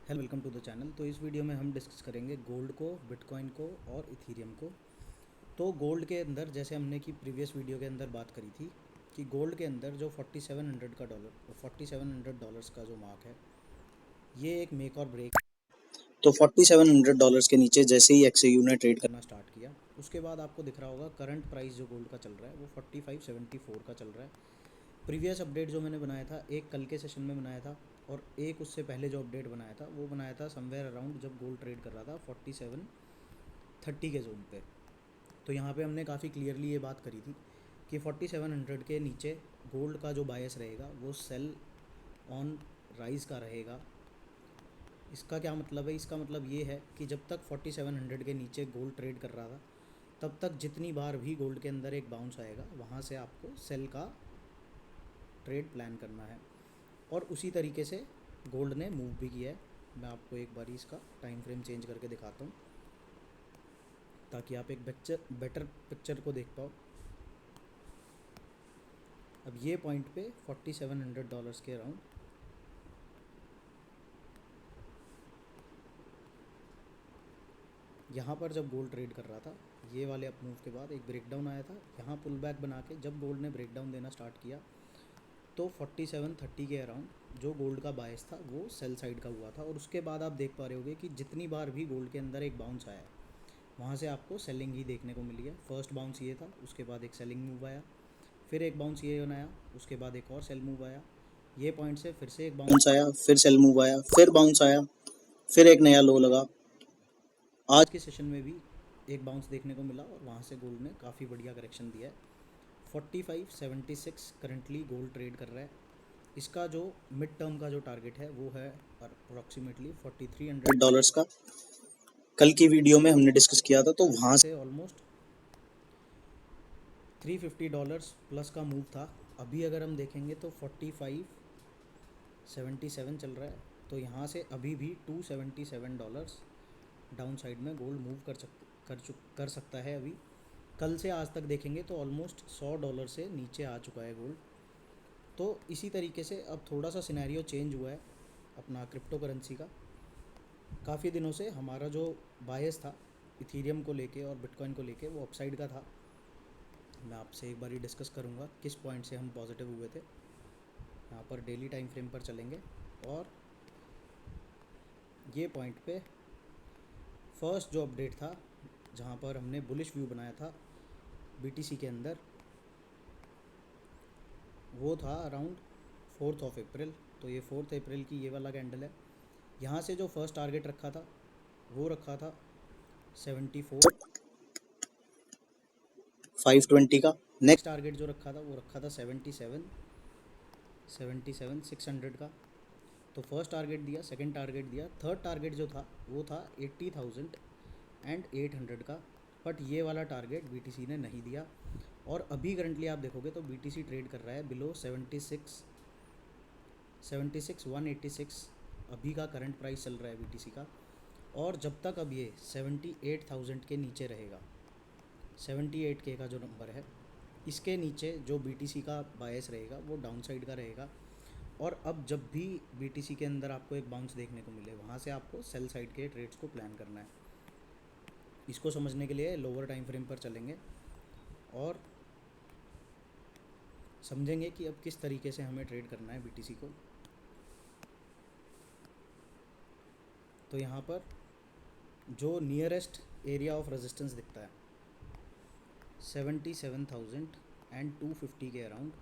Hello, welcome to the channel. तो इस video में हम डिस्कस करेंगे गोल्ड को, बिटकॉइन को और इथीरियम को। तो गोल्ड के अंदर जैसे हमने कि प्रीवियस वीडियो के अंदर बात करी थी कि गोल्ड के अंदर जो 4700 डॉलर्स का जो मार्क है, ये एक मेक और ब्रेक। तो $4700 के नीचे जैसे ही एक्सयू ने ट्रेड करना स्टार्ट किया, उसके बाद आपको दिख रहा होगा करंट प्राइस जो गोल्ड का चल रहा है वो 4574 का चल रहा है। प्रीवियस अपडेट जो मैंने बनाया था, एक कल के सेशन में बनाया था और एक उससे पहले जो अपडेट बनाया था वो बनाया था समवेयर अराउंड जब गोल्ड ट्रेड कर रहा था 4730 के जोन पे। तो यहाँ पे हमने काफ़ी क्लियरली ये बात करी थी कि 4700 के नीचे गोल्ड का जो बायस रहेगा वो सेल ऑन राइज का रहेगा। इसका क्या मतलब है? इसका मतलब ये है कि जब तक 4700 के नीचे गोल्ड ट्रेड कर रहा था, तब तक जितनी बार भी गोल्ड के अंदर एक बाउंस आएगा, वहाँ से आपको सेल का ट्रेड प्लान करना है। और उसी तरीके से गोल्ड ने मूव भी किया है। मैं आपको एक बारी इसका टाइम फ्रेम चेंज करके दिखाता हूँ ताकि आप एक बेटर पिक्चर को देख पाओ। अब ये पॉइंट पे $4700 के अराउंड यहाँ पर जब गोल्ड ट्रेड कर रहा था, ये वाले अप मूव के बाद एक ब्रेकडाउन आया था। यहाँ पुल बैक बना के जब गोल्ड ने ब्रेकडाउन देना स्टार्ट किया तो 4730 के अराउंड जो गोल्ड का बायस था वो सेल साइड का हुआ था। और उसके बाद आप देख पा रहे होगे कि जितनी बार भी गोल्ड के अंदर एक बाउंस आया है, वहाँ से आपको सेलिंग ही देखने को मिली है। फर्स्ट बाउंस ये था, उसके बाद एक सेलिंग मूव आया, फिर एक बाउंस ये बनाया, उसके बाद एक और सेल मूव आया, ये पॉइंट से फिर से एक बाउंस आया, फिर सेल मूव आया, फिर बाउंस आया, फिर एक नया लो लगा। आज के सेशन में भी एक बाउंस देखने को मिला और वहाँ से गोल्ड ने काफ़ी बढ़िया करेक्शन दिया है। 4576 करंटली गोल्ड ट्रेड कर रहा है। इसका जो मिड टर्म का जो टारगेट है वो है अप्रॉक्सीमेटली $4300 का। कल की वीडियो में हमने डिस्कस किया था, तो वहाँ से ऑलमोस्ट $350 प्लस का मूव था। अभी अगर हम देखेंगे तो 4577 चल रहा है। तो यहाँ से अभी भी $277 डाउन साइड में गोल्ड मूव कर सकता है। अभी कल से आज तक देखेंगे तो ऑलमोस्ट $100 से नीचे आ चुका है गोल्ड। तो इसी तरीके से अब थोड़ा सा सिनेरियो चेंज हुआ है अपना क्रिप्टो करेंसी का। काफ़ी दिनों से हमारा जो बायस था इथीरियम को लेके और बिटकॉइन को लेके वो अपसाइड का था। मैं आपसे एक बार ही डिस्कस करूँगा किस पॉइंट से हम पॉजिटिव हुए थे। यहाँ पर डेली टाइम फ्रेम पर चलेंगे और ये पॉइंट पे फर्स्ट जो अपडेट था जहाँ पर हमने बुलिश व्यू बनाया था बीटीसी के अंदर, वो था अराउंड 4 अप्रैल। तो ये 4 अप्रैल की ये वाला कैंडल है। यहाँ से जो फर्स्ट टारगेट रखा था वो रखा था 74,520 का। नेक्स्ट टारगेट जो रखा था वो रखा था 77,600 का। तो फर्स्ट टारगेट दिया, सेकंड टारगेट दिया, थर्ड टारगेट जो था वो था 80,800 का। बट ये वाला टारगेट बीटीसी ने नहीं दिया। और अभी करंटली आप देखोगे तो बीटीसी ट्रेड कर रहा है बिलो 76,186 अभी का करंट प्राइस चल रहा है बीटीसी का। और जब तक अब ये 78,000 के नीचे रहेगा, 78K का जो नंबर है, इसके नीचे जो बीटीसी का बायस रहेगा वो डाउन साइड का रहेगा। और अब जब भी बीटीसी के अंदर आपको एक बाउंस देखने को मिले, वहाँ से आपको सेल साइड के ट्रेड्स को प्लान करना है। इसको समझने के लिए लोअर टाइम फ्रेम पर चलेंगे और समझेंगे कि अब किस तरीके से हमें ट्रेड करना है बीटीसी को। तो यहाँ पर जो नियरेस्ट एरिया ऑफ रेजिस्टेंस दिखता है 77,250 के around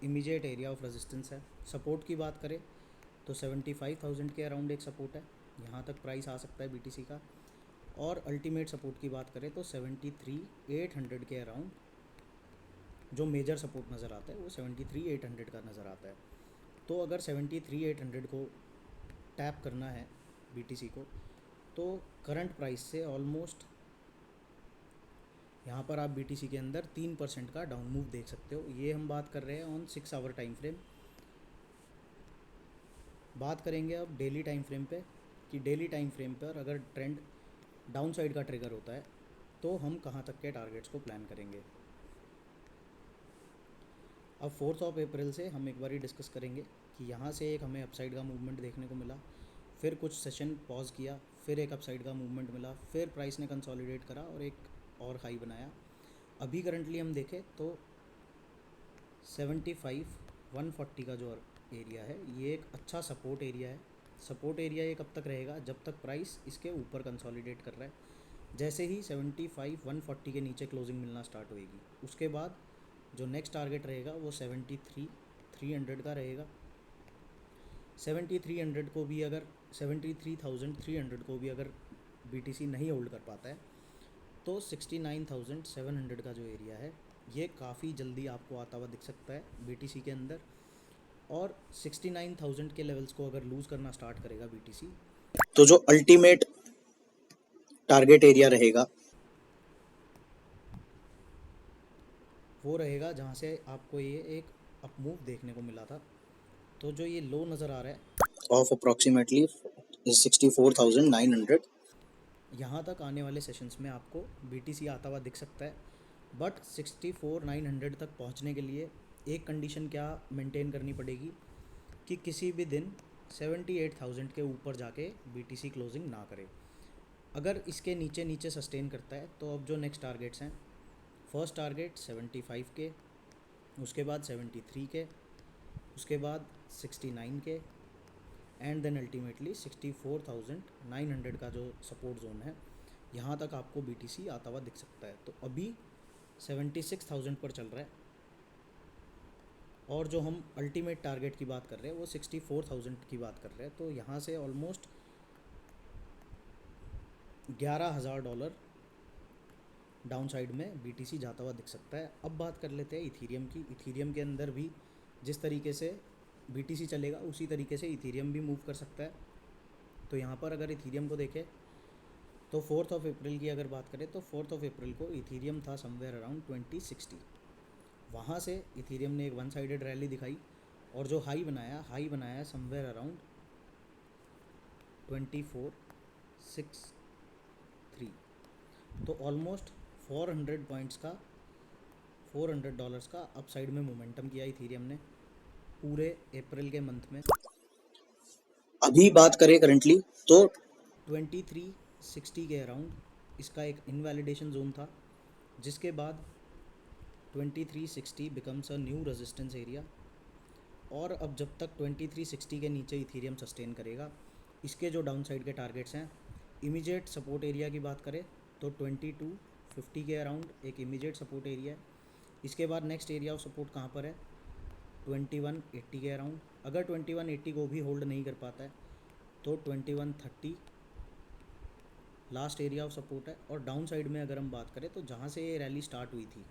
immediate area of resistance है। सपोर्ट की बात करें तो 75,000 के अराउंड एक सपोर्ट है, यहाँ तक प्राइस आ सकता है बीटीसी का। और अल्टीमेट सपोर्ट की बात करें तो 73,800 के अराउंड जो मेजर सपोर्ट नज़र आता है वो 73,800 का नज़र आता है। तो अगर 73,800 को टैप करना है बीटीसी को, तो करंट प्राइस से ऑलमोस्ट यहाँ पर आप बीटीसी के अंदर 3% का डाउन मूव देख सकते हो। ये हम बात कर रहे हैं ऑन 6 आवर टाइम फ्रेम। बात करेंगे अब डेली टाइम फ्रेम पे कि डेली टाइम फ्रेम पर अगर ट्रेंड डाउन साइड का ट्रिगर होता है तो हम कहाँ तक के टारगेट्स को प्लान करेंगे। अब 4 अप्रैल से हम एक बार ही डिस्कस करेंगे कि यहाँ से एक हमें अपसाइड का मूवमेंट देखने को मिला फिर कुछ सेशन पॉज किया, फिर एक अपसाइड का मूवमेंट मिला, फिर प्राइस ने कंसोलिडेट करा और एक और हाई बनाया। अभी करंटली हम देखें तो 75-140 का जो एरिया है ये एक अच्छा सपोर्ट एरिया है। सपोर्ट एरिया ये कब तक रहेगा? जब तक प्राइस इसके ऊपर कंसोलिडेट कर रहा है। जैसे ही 75-140 के नीचे क्लोजिंग मिलना स्टार्ट होएगी, उसके बाद जो नेक्स्ट टारगेट रहेगा वो 73,300 का रहेगा। 7300 को भी अगर 73,300 को भी अगर BTC नहीं होल्ड कर पाता है तो 69,700 का जो एरिया है ये काफ़ी जल्दी आपको आता हुआ दिख सकता है BTC के अंदर। और 69,000 के लेवल्स को अगर लूज़ करना स्टार्ट करेगा BTC, तो जो अल्टीमेट टारगेट एरिया रहेगा वो रहेगा जहाँ से आपको ये एक अप मूव देखने को मिला था। तो जो ये लो नज़र आ रहा है ऑफ अप्रॉक्सीमेटली 64,900, यहाँ तक आने वाले सेशंस में आपको BTC आता हुआ दिख सकता है। बट 64,900 तक पहुँचने के लिए एक कंडीशन क्या मेंटेन करनी पड़ेगी कि किसी भी दिन 78,000 के ऊपर जाके BTC क्लोजिंग ना करे। अगर इसके नीचे नीचे सस्टेन करता है तो अब जो नेक्स्ट टारगेट्स हैं, फर्स्ट टारगेट 75 के, उसके बाद 73 के, उसके बाद 69 के, एंड देन अल्टीमेटली 64,900 का जो सपोर्ट जोन है, यहाँ तक आपको BTC आता हुआ दिख सकता है। तो अभी 76,000 पर चल रहा है और जो हम अल्टीमेट टारगेट की बात कर रहे हैं वो 64,000 की बात कर रहे हैं। तो यहाँ से ऑलमोस्ट $11,000 डाउन साइड में BTC जाता हुआ दिख सकता है। अब बात कर लेते हैं इथीरियम की। इथीरियम के अंदर भी जिस तरीके से BTC चलेगा उसी तरीके से इथीरियम भी मूव कर सकता है। तो यहाँ पर अगर इथीरियम को देखें तो 4 अप्रैल की अगर बात करें तो 4 अप्रैल को इथीरियम था समवेयर अराउंड 2060। वहाँ से इथीरियम ने एक वन साइडेड रैली दिखाई और जो हाई बनाया समवेयर अराउंड 2463। तो ऑलमोस्ट 400 पॉइंट्स का, $400 का अपसाइड में मोमेंटम किया इथीरियम ने पूरे अप्रैल के मंथ में। अभी बात करें करंटली तो 2360 के अराउंड इसका एक इनवैलिडेशन जोन था, जिसके बाद 2360 becomes a new resistance area. और अब जब तक 2360 के नीचे इथीरियम सस्टेन करेगा, इसके जो डाउन साइड के टारगेट्स हैं, इमीडिएट सपोर्ट एरिया की बात करें तो 2250 के अराउंड एक इमीडिएट सपोर्ट एरिया है। इसके बाद नेक्स्ट एरिया ऑफ सपोर्ट कहाँ पर है? 2180 के अराउंड। अगर 2180 को भी होल्ड नहीं कर पाता है तो 2130 लास्ट एरिया ऑफ सपोर्ट है। और डाउन साइड में अगर हम बात करें तो जहाँ से ये रैली स्टार्ट हुई थी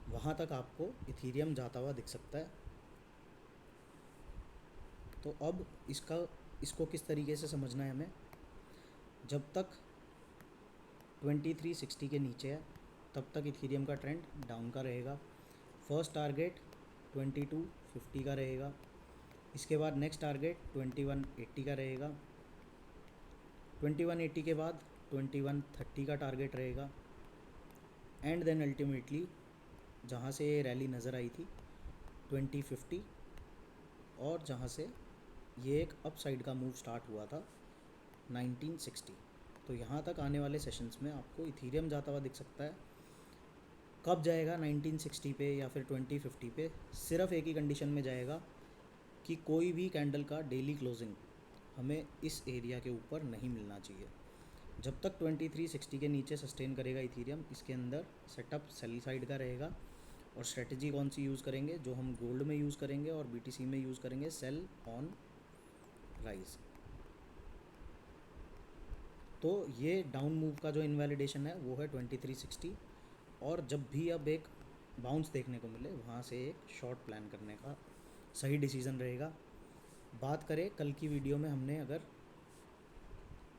वहाँ तक आपको इथीरियम जाता हुआ दिख सकता है। तो अब इसको किस तरीके से समझना है हमें? जब तक 2360 के नीचे है तब तक इथीरियम का ट्रेंड डाउन का रहेगा। फर्स्ट टारगेट 2250 का रहेगा। इसके बाद नेक्स्ट टारगेट 2180 का रहेगा। 2180 के बाद 2130 का टारगेट रहेगा। एंड देन अल्टीमेटली जहाँ से ये रैली नज़र आई थी 2050 और जहाँ से ये एक अप साइड का मूव स्टार्ट हुआ था 1960। तो यहाँ तक आने वाले सेशंस में आपको इथीरियम जाता हुआ दिख सकता है। कब जाएगा 1960 पे या फिर 2050 पे? सिर्फ एक ही कंडीशन में जाएगा कि कोई भी कैंडल का डेली क्लोजिंग हमें इस एरिया के ऊपर नहीं मिलना चाहिए। जब तक 2360 के नीचे सस्टेन करेगा इथीरियम, इसके अंदर सेटअप सेल साइड का रहेगा। और स्ट्रेटजी कौन सी यूज़ करेंगे? जो हम गोल्ड में यूज़ करेंगे और BTC में यूज़ करेंगे, सेल ऑन राइज। तो ये डाउन मूव का जो इनवैलिडेशन है वो है 2360। और जब भी अब एक बाउंस देखने को मिले वहाँ से एक शॉर्ट प्लान करने का सही डिसीज़न रहेगा। बात करें कल की वीडियो में, हमने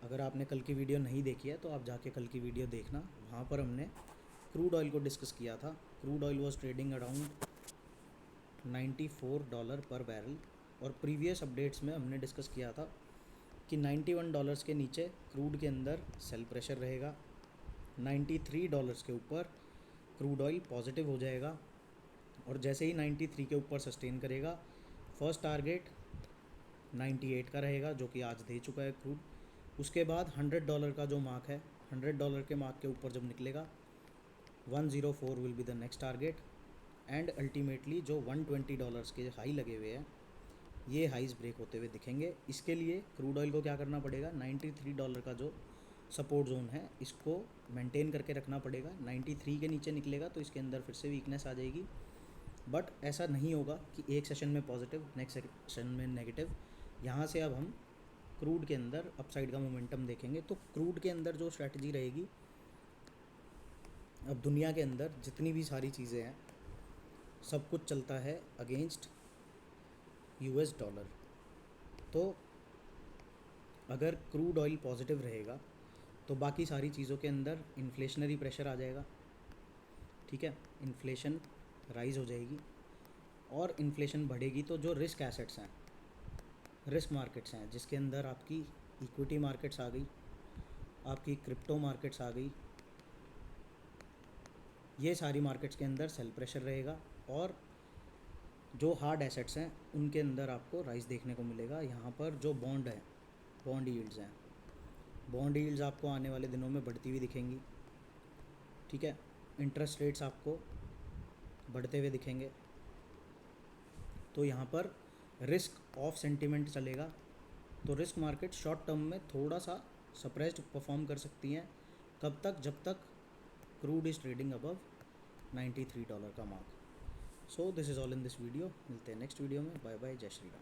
अगर आपने कल की वीडियो नहीं देखी है तो आप जाके कल की वीडियो देखना। वहाँ पर हमने क्रूड ऑयल को डिस्कस किया था। Crude oil was trading around $94 पर बैरल और प्रीवियस अपडेट्स में हमने डिस्कस किया था कि $91 के नीचे क्रूड के अंदर सेल प्रेशर रहेगा। $93 के ऊपर क्रूड ऑयल पॉजिटिव हो जाएगा और जैसे ही 93 के ऊपर सस्टेन करेगा, फर्स्ट टारगेट 98 का रहेगा जो कि आज दे चुका है क्रूड। उसके बाद $100 का जो मार्क है, $100 के मार्क के ऊपर जब निकलेगा 104 will be the next target. And ultimately जो $120 के हाई लगे हुए हैं, ये हाइज ब्रेक होते हुए दिखेंगे। इसके लिए क्रूड ऑयल को क्या करना पड़ेगा, $93 का जो सपोर्ट जोन है इसको मेंटेन करके रखना पड़ेगा। 93 के नीचे निकलेगा तो इसके अंदर फिर से वीकनेस आ जाएगी। बट ऐसा नहीं होगा कि एक सेशन में पॉजिटिव नेक्स्ट सेशन में नेगेटिव। यहाँ से अब हम क्रूड के अंदर अपसाइड का मोमेंटम देखेंगे। तो क्रूड के अंदर जो स्ट्रैटेजी रहेगी, अब दुनिया के अंदर जितनी भी सारी चीज़ें हैं सब कुछ चलता है अगेंस्ट US डॉलर। तो अगर क्रूड ऑयल पॉजिटिव रहेगा तो बाकी सारी चीज़ों के अंदर इन्फ्लेशनरी प्रेशर आ जाएगा, ठीक है, इन्फ्लेशन राइज हो जाएगी। और इन्फ्लेशन बढ़ेगी तो जो रिस्क एसेट्स हैं, रिस्क मार्केट्स हैं, जिसके अंदर आपकी इक्विटी मार्केट्स आ गई, आपकी क्रिप्टो मार्केट्स आ गई, ये सारी मार्केट्स के अंदर सेल प्रेशर रहेगा। और जो हार्ड एसेट्स हैं उनके अंदर आपको राइज देखने को मिलेगा। यहाँ पर जो बॉन्ड है, बॉन्ड यील्ड्स हैं, बॉन्ड यील्ड्स आपको आने वाले दिनों में बढ़ती हुई दिखेंगी, ठीक है। इंटरेस्ट रेट्स आपको बढ़ते हुए दिखेंगे। तो यहाँ पर रिस्क ऑफ सेंटिमेंट चलेगा। तो रिस्क मार्केट शॉर्ट टर्म में थोड़ा सा सप्रेस्ड परफॉर्म कर सकती हैं। कब तक, जब तक क्रूड इज़ ट्रेडिंग अबव $93 का mark. So this is all in this video. मिलते हैं नेक्स्ट वीडियो में। बाय बाय, जय श्री राम।